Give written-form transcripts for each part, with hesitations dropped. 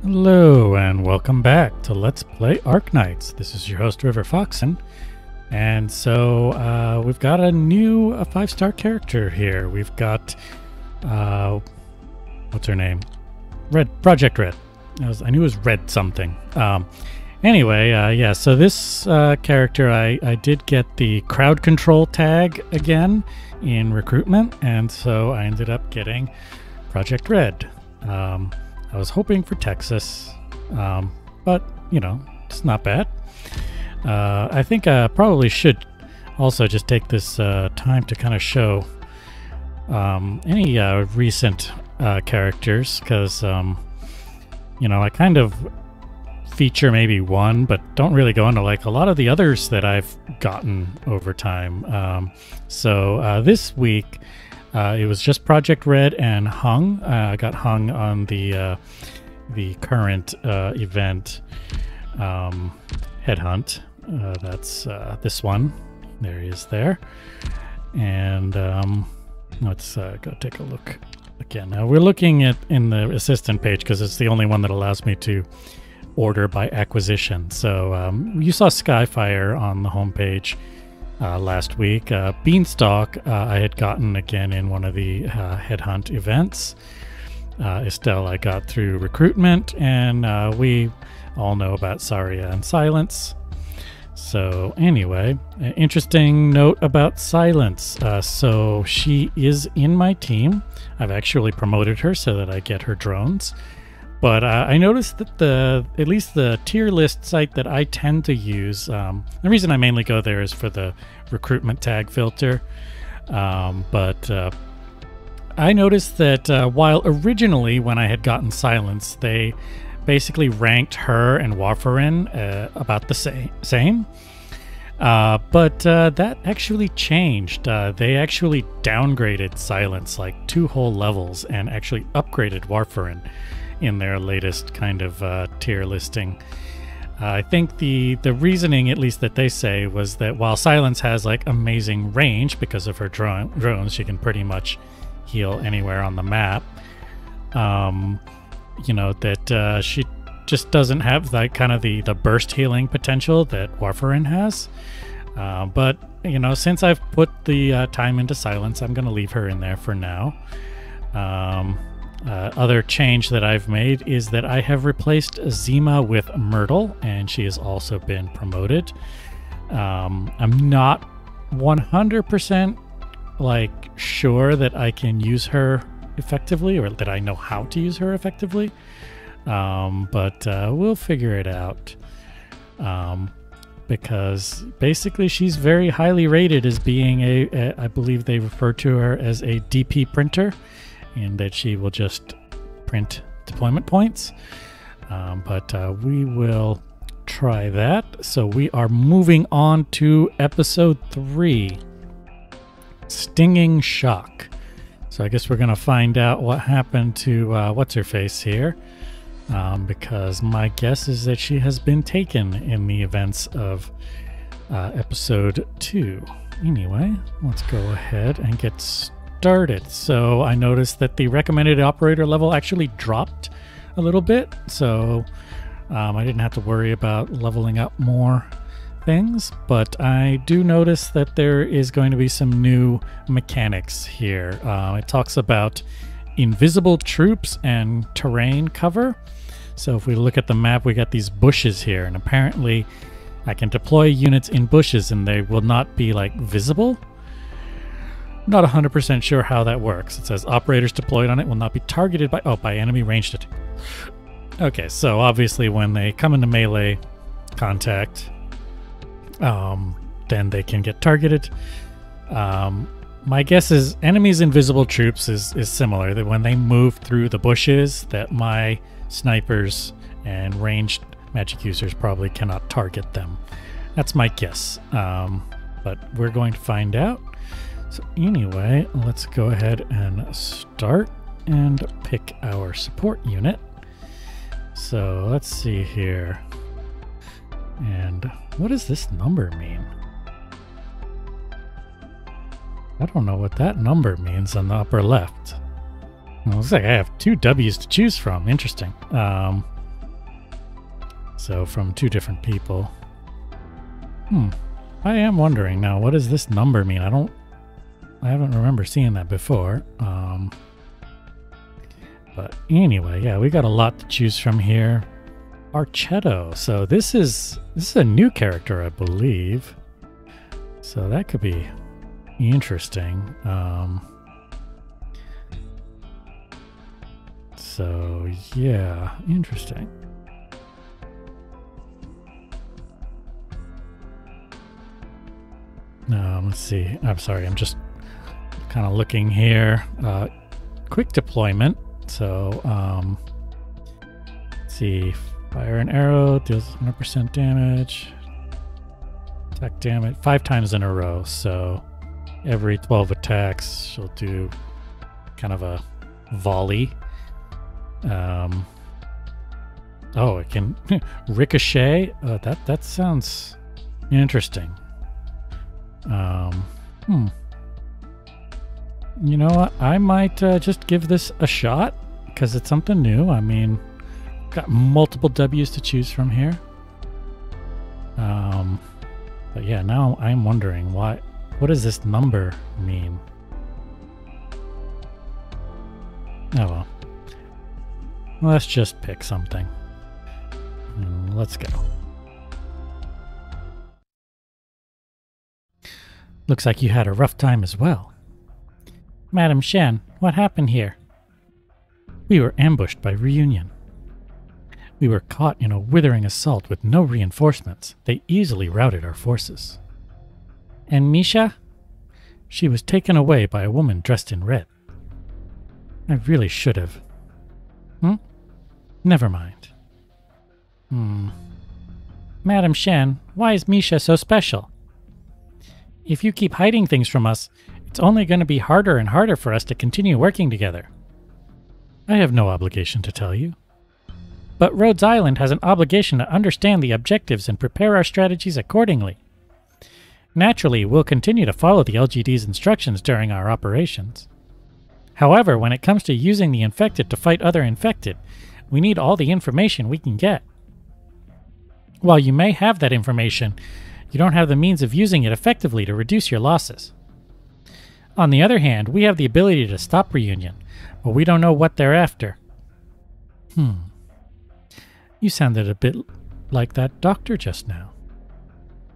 Hello and welcome back to Let's Play Arknights. This is your host River Foxen, and so we've got a new 5-star character here. We've got what's her name? Project Red. I knew it was Red something. Anyway, yeah. So this character, I did get the crowd control tag again in recruitment, and so I ended up getting Project Red. I was hoping for Texas, but, you know, it's not bad. I think I probably should also just take this time to kind of show any recent characters, because, you know, I kind of feature maybe one, but don't really go into like a lot of the others that I've gotten over time. So this week, it was just Project Red and Hung. I got Hung on the current event Headhunt. That's this one. There he is there. And let's go take a look again. Now we're looking at in the assistant page because it's the only one that allows me to order by acquisition. So you saw Skyfire on the homepage last week. Beanstalk I had gotten again in one of the Headhunt events. Estelle I got through recruitment, and we all know about Saria and Silence. So anyway, an interesting note about Silence. So she is in my team. I've actually promoted her so that I get her drones. But I noticed that at least the tier list site that I tend to use, the reason I mainly go there is for the recruitment tag filter. But I noticed that while originally when I had gotten Silence, they basically ranked her and Warfarin about the same. But that actually changed. They actually downgraded Silence like 2 whole levels and actually upgraded Warfarin in their latest kind of tier listing. I think the reasoning, at least that they say, was that while Silence has like amazing range because of her drones, she can pretty much heal anywhere on the map. You know, that she just doesn't have like kind of the burst healing potential that Warfarin has. But you know, since I've put the time into Silence, I'm going to leave her in there for now. Other change that I've made is that I have replaced Zima with Myrtle, and she has also been promoted. I'm not 100% like sure that I can use her effectively, or that I know how to use her effectively, but we'll figure it out. Because basically she's very highly rated as being I believe they refer to her as a DP printer, and that she will just print deployment points. But we will try that. So we are moving on to episode 3, Stinging Shock. So I guess we're going to find out what happened to what's-her-face here. Because my guess is that she has been taken in the events of episode 2. Anyway, let's go ahead and get started. So I noticed that the recommended operator level actually dropped a little bit, so I didn't have to worry about leveling up more things, but I do notice that there is going to be some new mechanics here. It talks about invisible troops and terrain cover. So if we look at the map, we got these bushes here, and apparently I can deploy units in bushes and they will not be like visible. Not 100% sure how that works. It says operators deployed on it will not be targeted by enemy ranged attack. Okay, so obviously when they come into melee contact, then they can get targeted. My guess is enemies' invisible troops is similar, that when they move through the bushes, that my snipers and ranged magic users probably cannot target them. That's my guess, but we're going to find out. So anyway, let's go ahead and start and pick our support unit. So let's see here. And what does this number mean? I don't know what that number means on the upper left. It looks like I have 2 W's to choose from. Interesting. So from 2 different people. I am wondering now, what does this number mean? I haven't remember seeing that before. But anyway, yeah, we got a lot to choose from here. Archetto. So this is a new character, I believe. So that could be interesting. So yeah, interesting. Let's see. I'm sorry. I'm just kind of looking here. Quick deployment. So let's see. Fire an arrow deals 100% damage. Attack damage 5 times in a row. So every 12 attacks, she'll do kind of a volley. Oh, it can ricochet. That sounds interesting. You know what? I might just give this a shot because it's something new. I mean, got multiple W's to choose from here. But yeah, now I'm wondering what does this number mean? Oh well. Let's just pick something. Let's go. Looks like you had a rough time as well. Madam Shen, what happened here? We were ambushed by Reunion. We were caught in a withering assault with no reinforcements. They easily routed our forces. And Misha? She was taken away by a woman dressed in red. I really should have. Never mind. Madam Shen, why is Misha so special? If you keep hiding things from us, it's only going to be harder and harder for us to continue working together. I have no obligation to tell you. But Rhodes Island has an obligation to understand the objectives and prepare our strategies accordingly. Naturally, we'll continue to follow the LGD's instructions during our operations. However, when it comes to using the infected to fight other infected, we need all the information we can get. While you may have that information, you don't have the means of using it effectively to reduce your losses. On the other hand, we have the ability to stop Reunion, but we don't know what they're after. You sounded a bit like that doctor just now.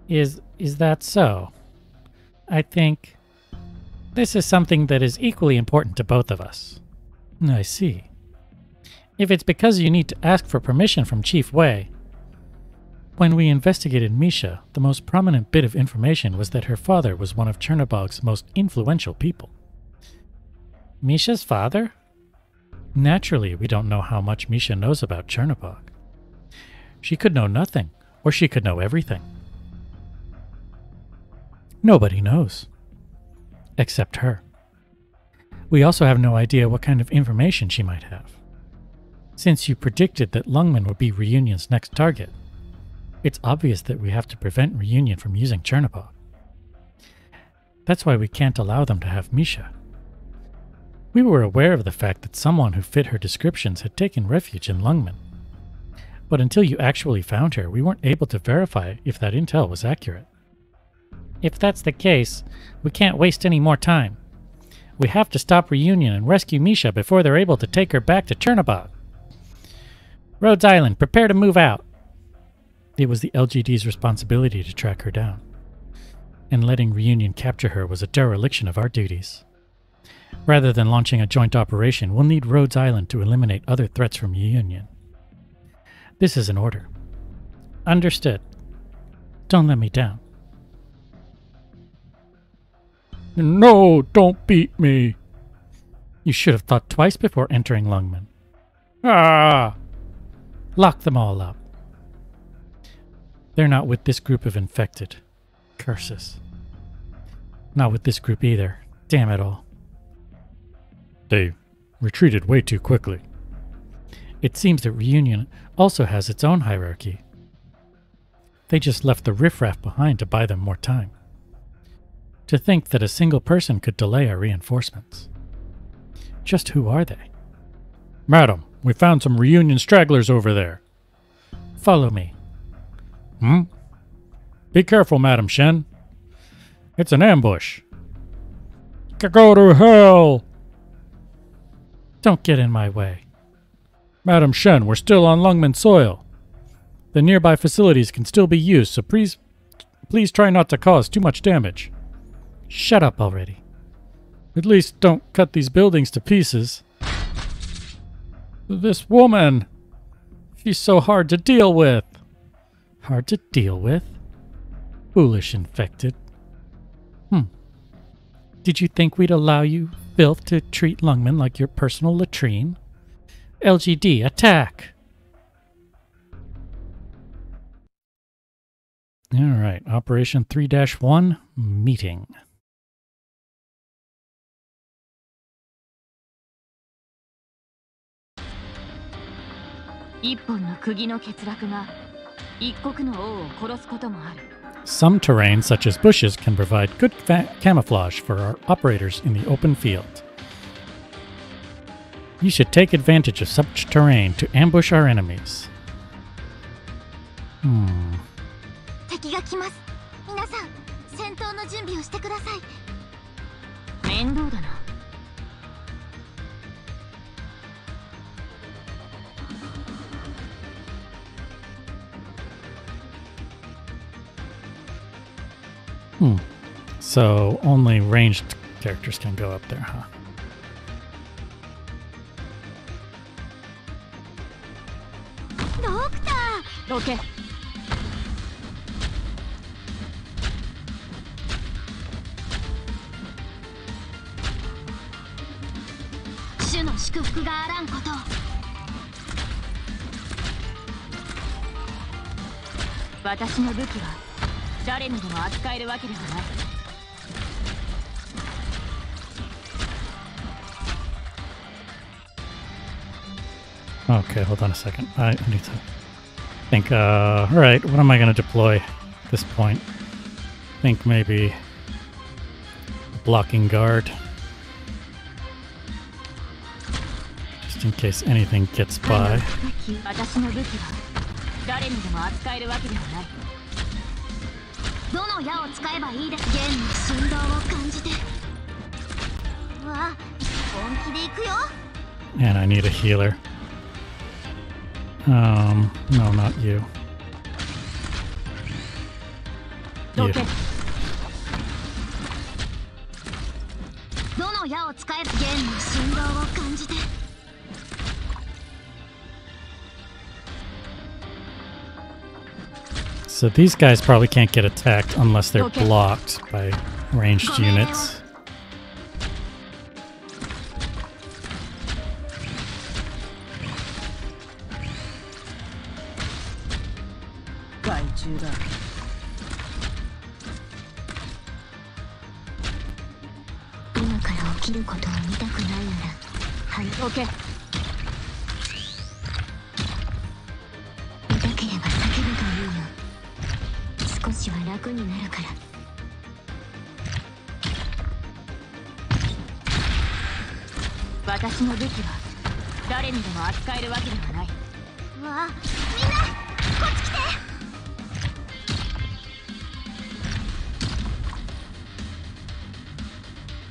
Is that so? I think this is something that is equally important to both of us. I see. If it's because you need to ask for permission from Chief Wei. When we investigated Misha, the most prominent bit of information was that her father was one of Chernobog's most influential people. Misha's father? Naturally, we don't know how much Misha knows about Chernobog. She could know nothing, or she could know everything. Nobody knows. Except her. We also have no idea what kind of information she might have. Since you predicted that Lungman would be Reunion's next target, it's obvious that we have to prevent Reunion from using Chernobog. That's why we can't allow them to have Misha. We were aware of the fact that someone who fit her descriptions had taken refuge in Lungman. But until you actually found her, we weren't able to verify if that intel was accurate. If that's the case, we can't waste any more time. We have to stop Reunion and rescue Misha before they're able to take her back to Chernobog. Rhodes Island, prepare to move out. It was the LGD's responsibility to track her down, and letting Reunion capture her was a dereliction of our duties. Rather than launching a joint operation, we'll need Rhodes Island to eliminate other threats from Reunion. This is an order. Understood. Don't let me down. No, don't beat me. You should have thought twice before entering Lungman. Ah! Lock them all up. They're not with this group of infected. Curses. Not with this group either. Damn it all. They retreated way too quickly. It seems that Reunion also has its own hierarchy. They just left the riffraff behind to buy them more time. To think that a single person could delay our reinforcements. Just who are they? Madam, we found some Reunion stragglers over there. Follow me. Hmm? Be careful, Madam Shen. It's an ambush. Go to hell! Don't get in my way. Madam Shen, we're still on Lungman soil. The nearby facilities can still be used, so please try not to cause too much damage. Shut up already. At least don't cut these buildings to pieces. This woman! She's so hard to deal with. Hard to deal with? Foolish infected. Did you think we'd allow you, filth, to treat Lungman like your personal latrine? LGD, attack! Alright, Operation 3-1, meeting. 一本の釘の欠落が一国の王を殺すこともある。 Some terrain, such as bushes, can provide good camouflage for our operators in the open field. You should take advantage of such terrain to ambush our enemies. 敵が来ます。皆さん、戦闘の準備をしてください。面倒だな。 So only ranged characters can go up there, huh? Doctor! Okay. Shuの祝福があらんこと。私の武器は誰にでも扱えるわけではない。 Okay, hold on a second. I need to think. Alright, what am I going to deploy at this point? Think maybe blocking guard. Just in case anything gets by. 私の武器は誰にでも扱えるわけではない。 どの矢を使えばいいです。弦の振動を感じて。うわ、本気で行くよ。 And I need a healer. No, not you. You. どの矢を使えば弦の振動を感じて。 So these guys probably can't get attacked unless they're blocked by ranged units. Okay. 少しは楽になるから。私の武器は誰にでも扱えるわけではない。うわ、みんなこっち来て。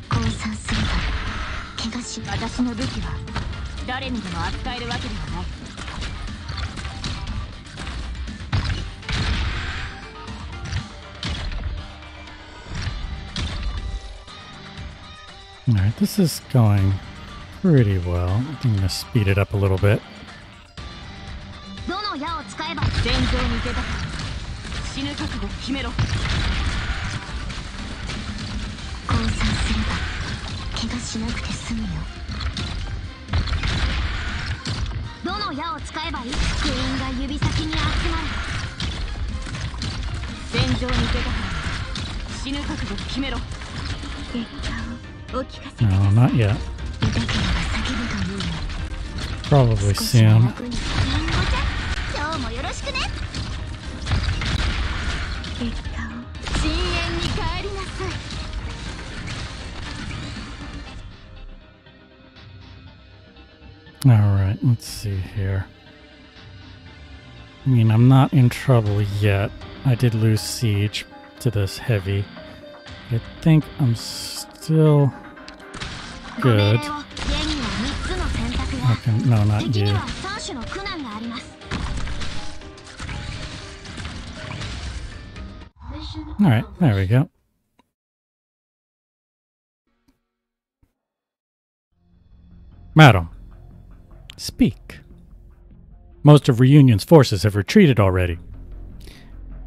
降参すれば怪我し。私の武器は誰にでも扱えるわけではない。 Alright, this is going pretty well. I'm gonna speed it up a little bit. どの矢を使えば戦場に出たか死ぬ覚悟を決めろ。降参すれば怪我しなくて済むよ。どの矢を使えばいい。福音が指先に集まる。戦場に出たから死ぬ覚悟を決めろ。結果をお聞かせ。 No, not yet. Probably soon. 今日もよろしくね。結果を深淵に帰りなさい。 Alright, let's see here. I mean, I'm not in trouble yet. I did lose siege to this heavy. I think I'm still good. Okay, no, not you. Alright, there we go. Madam, speak. Most of Reunion's forces have retreated already.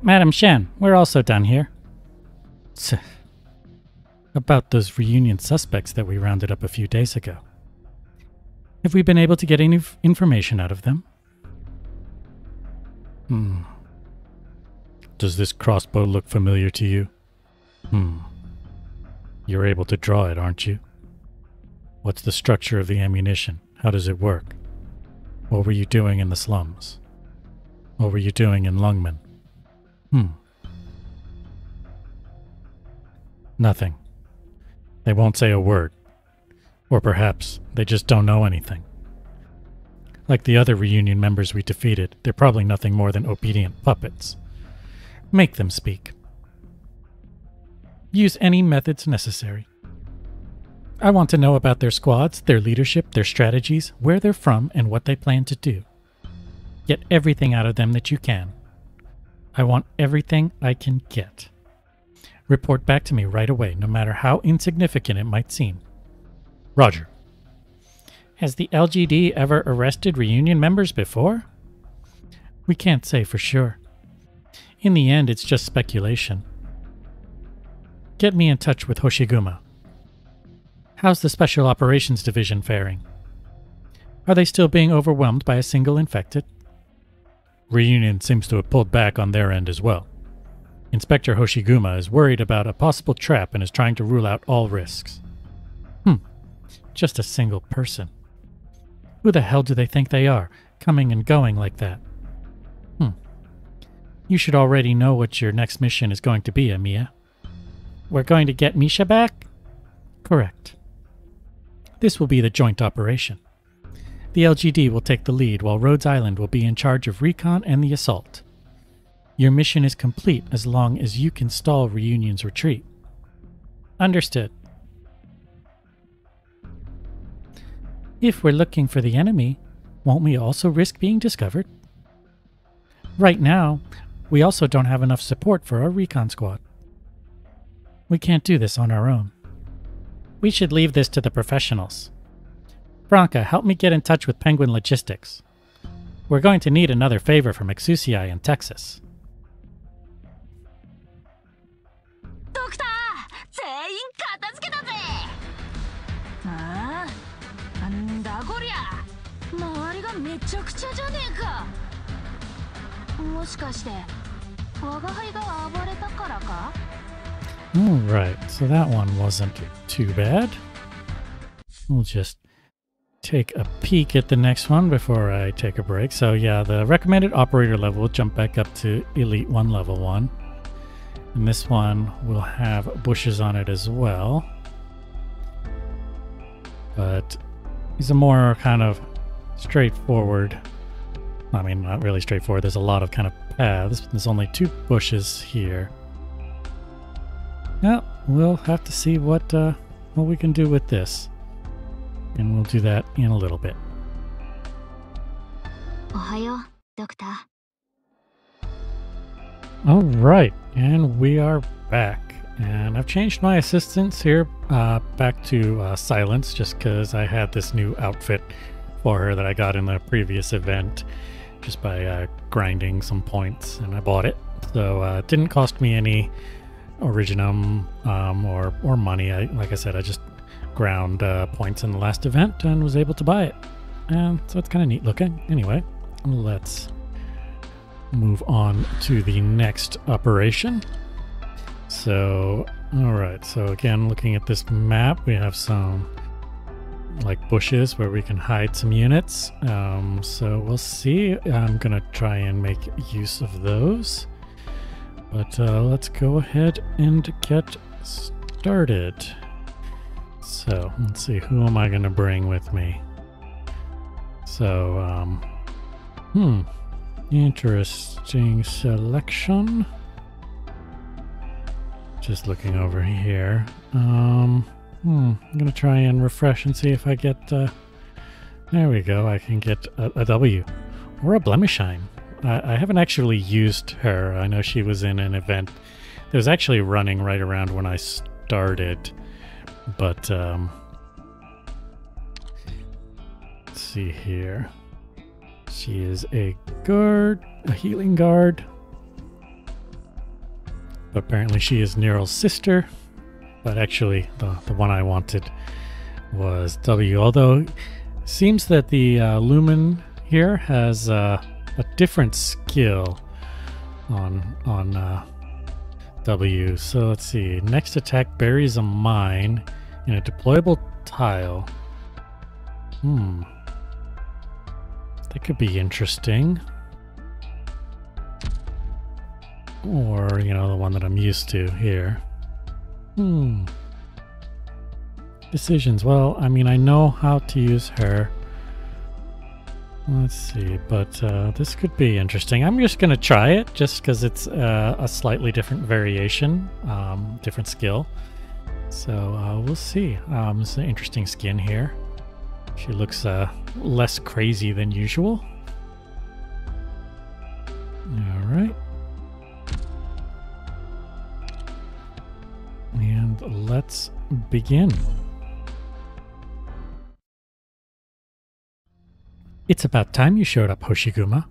Madam Shen, we're also done here. About those Reunion suspects that we rounded up a few days ago. Have we been able to get any information out of them? Does this crossbow look familiar to you? You're able to draw it, aren't you? What's the structure of the ammunition? How does it work? What were you doing in the slums? What were you doing in Lungmen? Nothing. They won't say a word. Or perhaps they just don't know anything. Like the other Reunion members we defeated, they're probably nothing more than obedient puppets. Make them speak. Use any methods necessary. I want to know about their squads, their leadership, their strategies, where they're from, and what they plan to do. Get everything out of them that you can. I want everything I can get. Report back to me right away, no matter how insignificant it might seem. Roger. Has the LGD ever arrested Reunion members before? We can't say for sure. In the end, it's just speculation. Get me in touch with Hoshiguma. How's the Special Operations Division faring? Are they still being overwhelmed by a single infected? Reunion seems to have pulled back on their end as well. Inspector Hoshiguma is worried about a possible trap and is trying to rule out all risks. Just a single person. Who the hell do they think they are, coming and going like that? You should already know what your next mission is going to be, Amiya. We're going to get Misha back? Correct. This will be the joint operation. The LGD will take the lead while Rhodes Island will be in charge of recon and the assault. Your mission is complete as long as you can stall Reunion's retreat. Understood. If we're looking for the enemy, won't we also risk being discovered? Right now, we also don't have enough support for our recon squad. We can't do this on our own. We should leave this to the professionals. Branka, help me get in touch with Penguin Logistics. We're going to need another favor from Exusii in Texas. Doctor! 全員片付けたぜ！ああ、なんだこりゃ。周りがめちゃくちゃじゃねえか。もしかして、我が輩が暴れたからか? Alright, so that one wasn't too bad. We'll just take a peek at the next one before I take a break. So yeah, the recommended operator level will jump back up to Elite 1 level 1. And this one will have bushes on it as well. But these are more kind of straightforward. I mean, not really straightforward. There's a lot of kind of paths. There's only 2 bushes here. Well, we'll have to see what we can do with this. And we'll do that in a little bit. Ohayo, Doctor. Alright, and we are back. And I've changed my assistants here back to Silence, just because I had this new outfit for her that I got in the previous event, just by grinding some points, and I bought it. So it didn't cost me any Originum or money. Like I said, I just ground points in the last event and was able to buy it. And so it's kind of neat looking. Anyway, let's move on to the next operation. So, alright, so again, looking at this map, we have some like bushes where we can hide some units. So we'll see. I'm gonna try and make use of those. But let's go ahead and get started. So let's see, who am I gonna bring with me? So, Interesting selection. Just looking over here. I'm gonna try and refresh and see if I get. There we go. I can get a W or a Blemishine. I haven't actually used her. I know she was in an event that was actually running right around when I started, but let's see here. She is a guard, a healing guard. But apparently she is Nero's sister. But actually the one I wanted was W. Although it seems that the Lumen here has a different skill on W. So let's see. Next attack buries a mine in a deployable tile. That could be interesting. Or, you know, the one that I'm used to here. Decisions. Well, I mean, I know how to use her. Let's see, but this could be interesting. I'm just going to try it just because it's a slightly different variation, different skill. So we'll see. It's an interesting skin here. She looks less crazy than usual. All right. And let's begin. It's about time you showed up, Hoshiguma.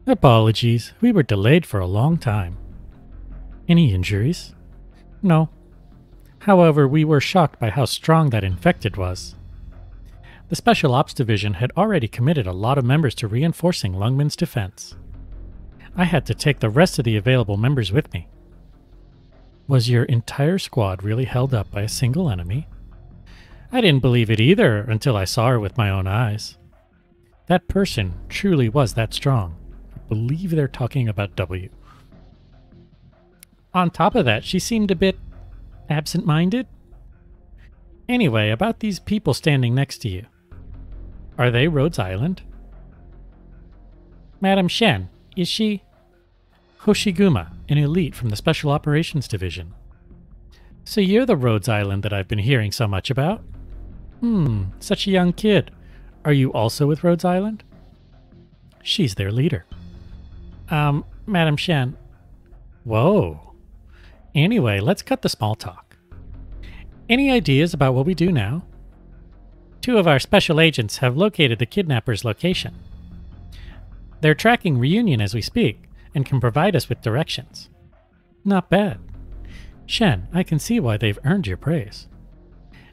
Apologies, we were delayed for a long time. Any injuries? No. However, we were shocked by how strong that infected was. The Special Ops Division had already committed a lot of members to reinforcing Lungman's defense. I had to take the rest of the available members with me. Was your entire squad really held up by a single enemy? I didn't believe it either until I saw her with my own eyes. That person truly was that strong. I believe they're talking about W. On top of that, she seemed a bit absent-minded. Anyway, about these people standing next to you. Are they Rhodes Island? Madam Shen, is she? Hoshiguma, an elite from the Special Operations Division. So you're the Rhodes Island that I've been hearing so much about? Such a young kid. Are you also with Rhodes Island? She's their leader. Madam Shen. Whoa. Anyway, let's cut the small talk. Any ideas about what we do now? 2 of our special agents have located the kidnapper's location. They're tracking Reunion as we speak and can provide us with directions. Not bad. Shen, I can see why they've earned your praise.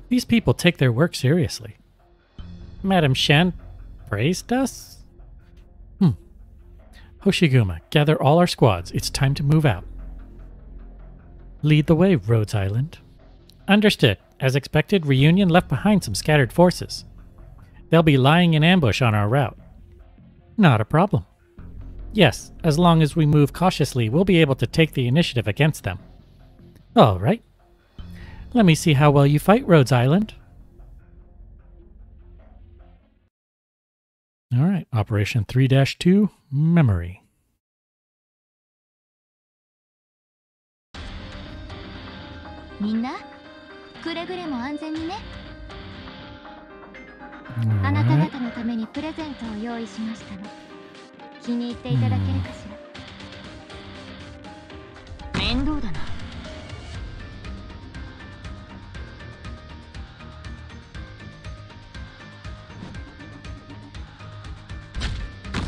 These people take their work seriously. Madam Shen praised us? Hoshiguma, gather all our squads. It's time to move out. Lead the way, Rhodes Island. Understood. As expected, Reunion left behind some scattered forces. They'll be lying in ambush on our route. Not a problem. Yes, as long as we move cautiously, we'll be able to take the initiative against them. All right. Let me see how well you fight, Rhodes Island. All right, Operation 3-2, Memory. Minna, くれぐれも安全にね。あなた方のためにプレゼントを用意しましたの。気に入っていただけるかしら。面倒だな。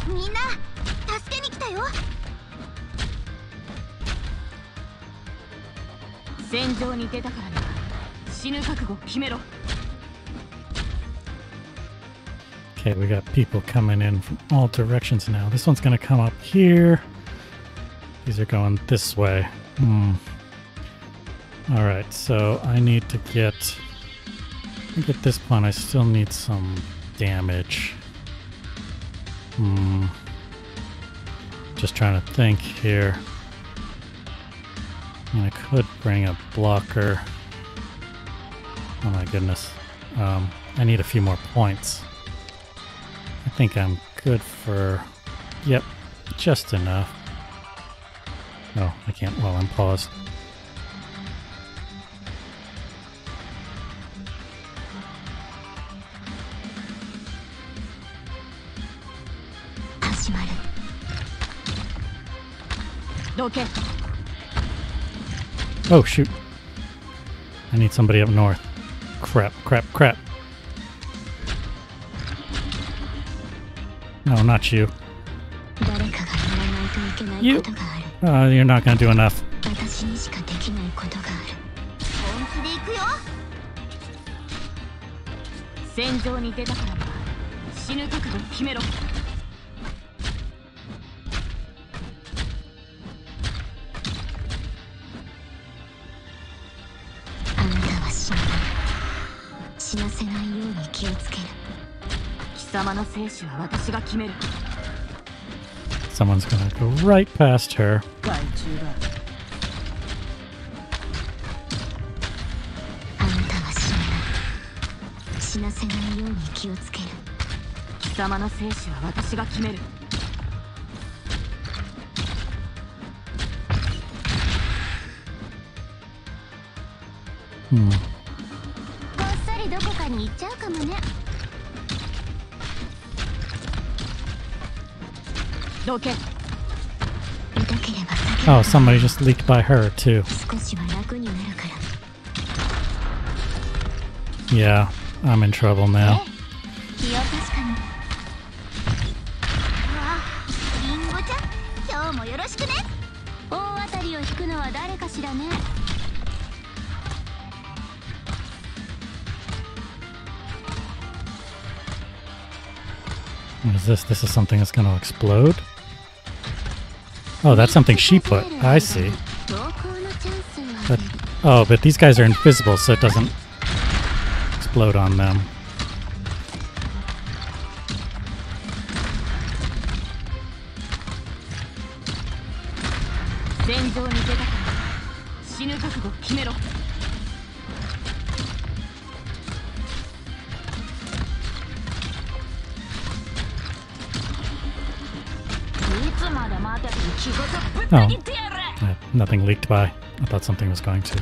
みんな、助けに来たよ。戦場に出たからには死ぬ覚悟決めろ。Okay, we got people coming in from all directions now. This one's going to come up here. These are going this way. Alright, so I need to get... I think at this point I still need some damage. Just trying to think here. And I could bring a blocker. Oh my goodness. I need a few more points. I think I'm good for Yep, just enough. Oh, I can't while I'm paused. Oh, shoot. I need somebody up north. Crap, crap, crap. No, not you. You. You're not going to do enough. Someone's gonna go right past her. Oh, somebody just leaked by her, too. Yeah, I'm in trouble now. What is this? This is something that's going to explode? Oh, that's something she put. I see. But, oh, but these guys are invisible, so it doesn't explode on them. Oh, nothing leaked by. I thought something was going to.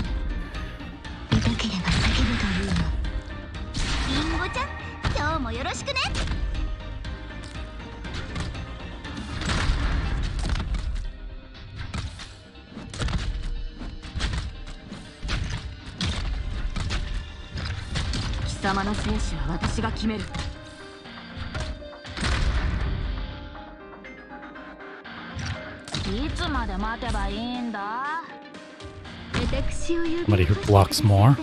Somebody who blocks more.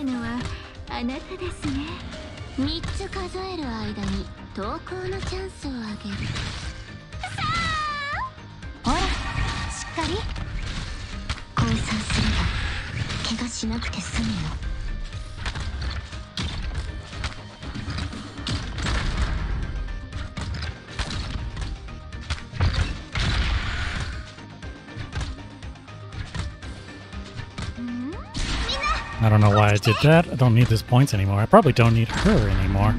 I don't know why I did that. I don't need these points anymore. I probably don't need her anymore.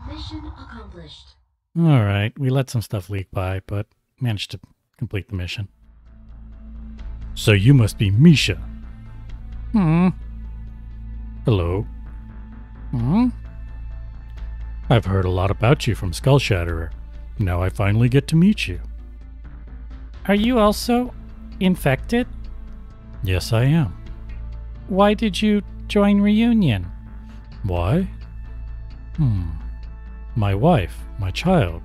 Mission accomplished. Alright, we let some stuff leak by, but managed to complete the mission. So you must be Misha. Hello. I've heard a lot about you from Skull Shatterer. Now I finally get to meet you. Are you also infected? Yes, I am. Why did you join Reunion? Why? My wife, my child.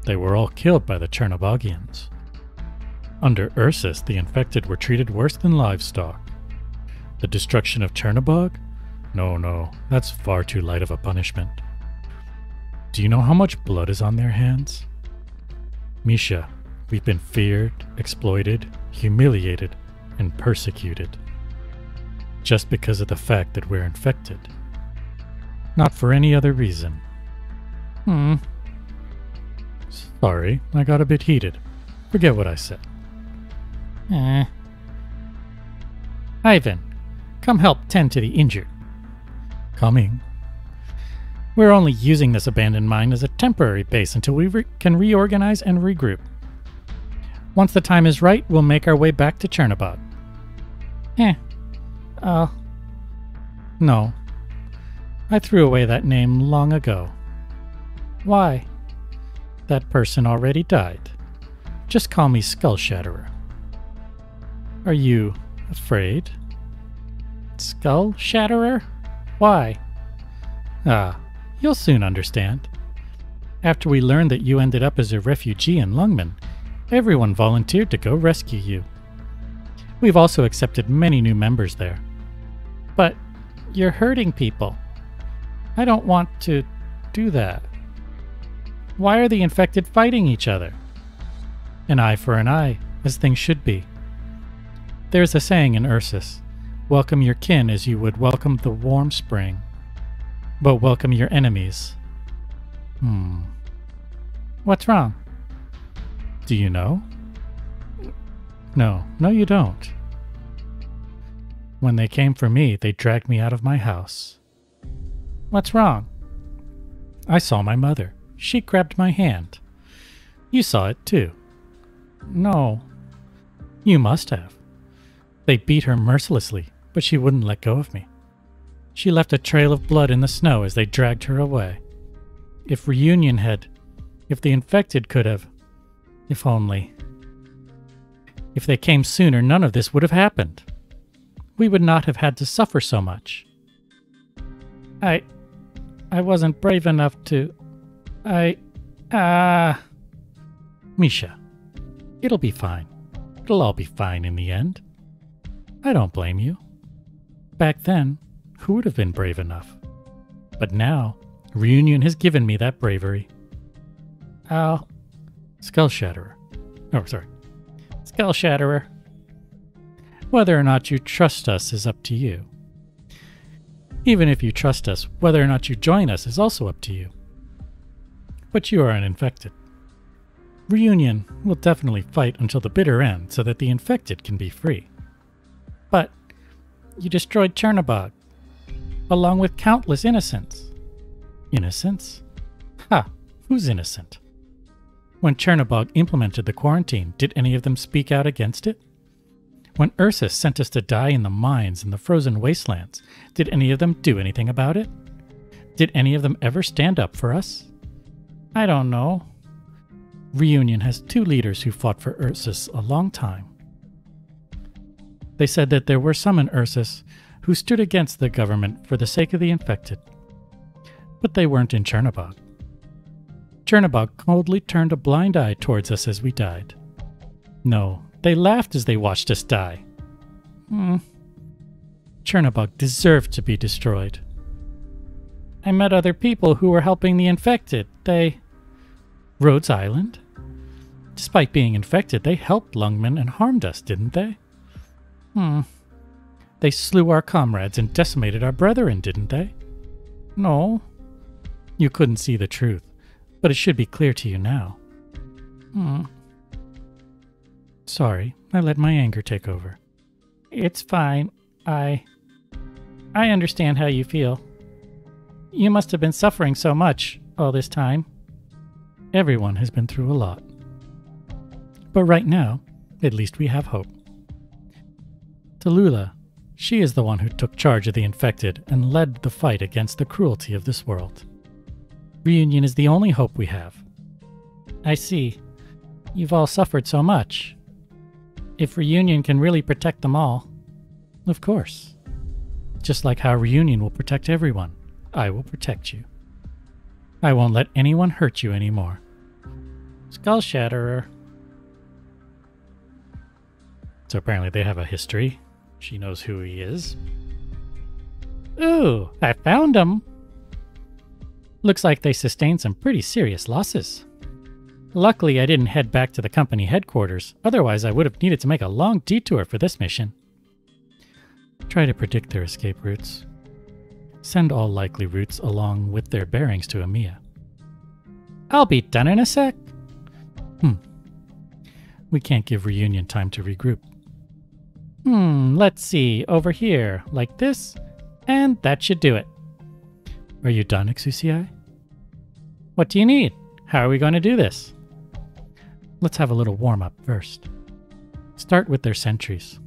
They were all killed by the Chernobygians. Under Ursus, the infected were treated worse than livestock. The destruction of Chernobog? No, that's far too light of a punishment. Do you know how much blood is on their hands? Misha, we've been feared, exploited, humiliated, and persecuted. Just because of the fact that we're infected. Not for any other reason. Sorry, I got a bit heated. Forget what I said. Ivan, come help tend to the injured. Coming. We're only using this abandoned mine as a temporary base until we can reorganize and regroup. Once the time is right, we'll make our way back to Chernobog. No. I threw away that name long ago. Why? That person already died. Just call me Skull Shatterer. Are you afraid? Skull Shatterer? Why? You'll soon understand. After we learned that you ended up as a refugee in Lungmen, everyone volunteered to go rescue you. We've also accepted many new members there. But you're hurting people. I don't want to do that. Why are the infected fighting each other? An eye for an eye, as things should be. There's a saying in Ursus, welcome your kin as you would welcome the warm spring. But welcome your enemies. What's wrong? Do you know? No, you don't. When they came for me, they dragged me out of my house. What's wrong? I saw my mother. She grabbed my hand. You saw it too. No. You must have. They beat her mercilessly, but she wouldn't let go of me. She left a trail of blood in the snow as they dragged her away. If the infected could have, if only. If they came sooner, none of this would have happened. We would not have had to suffer so much. I wasn't brave enough to... Misha, it'll be fine. It'll all be fine in the end. I don't blame you. Back then, who would have been brave enough? But now, Reunion has given me that bravery. Skull Shatterer. Skull Shatterer. Whether or not you trust us is up to you. Even if you trust us, whether or not you join us is also up to you. But you are an infected. Reunion will definitely fight until the bitter end so that the infected can be free. But you destroyed Chernobog, along with countless innocents. Innocents? Ha! Who's innocent? When Chernobog implemented the quarantine, did any of them speak out against it? When Ursus sent us to die in the mines in the frozen wastelands, did any of them do anything about it? Did any of them ever stand up for us? I don't know. Reunion has 2 leaders who fought for Ursus a long time. They said that there were some in Ursus who stood against the government for the sake of the infected. But they weren't in Chernobog. Chernobog coldly turned a blind eye towards us as we died. No, they laughed as they watched us die. Chernobog deserved to be destroyed. I met other people who were helping the infected. Rhodes Island? Despite being infected, they helped Lungmen and harmed us, didn't they? They slew our comrades and decimated our brethren, didn't they? No. You couldn't see the truth, but it should be clear to you now. Sorry, I let my anger take over. It's fine. I understand how you feel. You must have been suffering so much all this time. Everyone has been through a lot. But right now, at least we have hope. Tallulah, she is the one who took charge of the infected and led the fight against the cruelty of this world. Reunion is the only hope we have. I see. You've all suffered so much. If Reunion can really protect them all, of course. Just like how Reunion will protect everyone, I will protect you. I won't let anyone hurt you anymore. Skull Shatterer. So apparently they have a history. She knows who he is. Ooh, I found him! Looks like they sustained some pretty serious losses. Luckily, I didn't head back to the company headquarters, otherwise I would have needed to make a long detour for this mission. Try to predict their escape routes. Send all likely routes along with their bearings to Emiya. I'll be done in a sec. We can't give Reunion time to regroup. Let's see, over here, like this, and that should do it. Are you done, Exusiai? What do you need? How are we going to do this? Let's have a little warm-up first. Start with their sentries.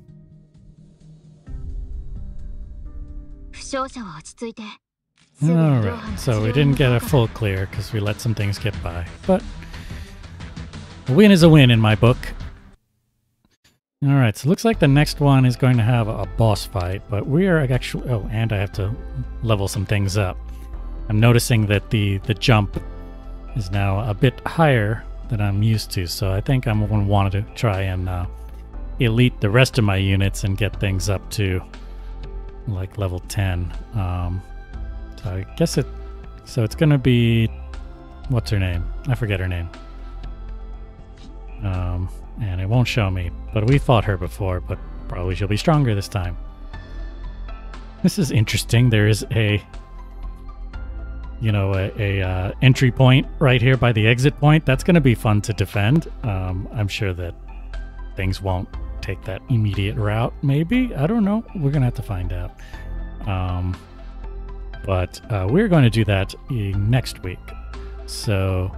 負傷者は落ち着いて。 Alright, so we didn't get a full clear because we let some things get by. But a win is a win in my book. Alright, so it looks like the next one is going to have a boss fight, but we are actually... Oh, and I have to level some things up. I'm noticing that the jump is now a bit higher than I'm used to, so I think I'm going to want to try and elite the rest of my units and get things up to like level 10. So I guess it's going to be... What's her name? I forget her name. And it won't show me, but we fought her before, but probably she'll be stronger this time. This is interesting. There is a entry point right here by the exit point. That's going to be fun to defend. I'm sure that things won't take that immediate route. Maybe, I don't know. We're going to have to find out. But we're going to do that next week. So...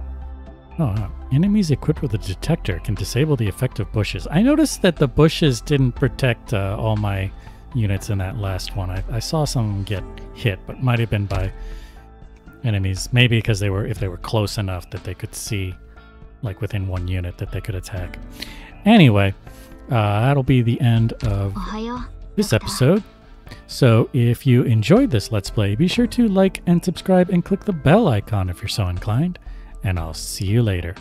Oh, no. Enemies equipped with a detector can disable the effect of bushes. I noticed that the bushes didn't protect all my units in that last one. I saw some get hit, but might have been by enemies. Maybe because if they were close enough that they could see, like within one unit, that they could attack. Anyway, that'll be the end of this episode. So if you enjoyed this Let's Play, be sure to like and subscribe and click the bell icon if you're so inclined. And I'll see you later.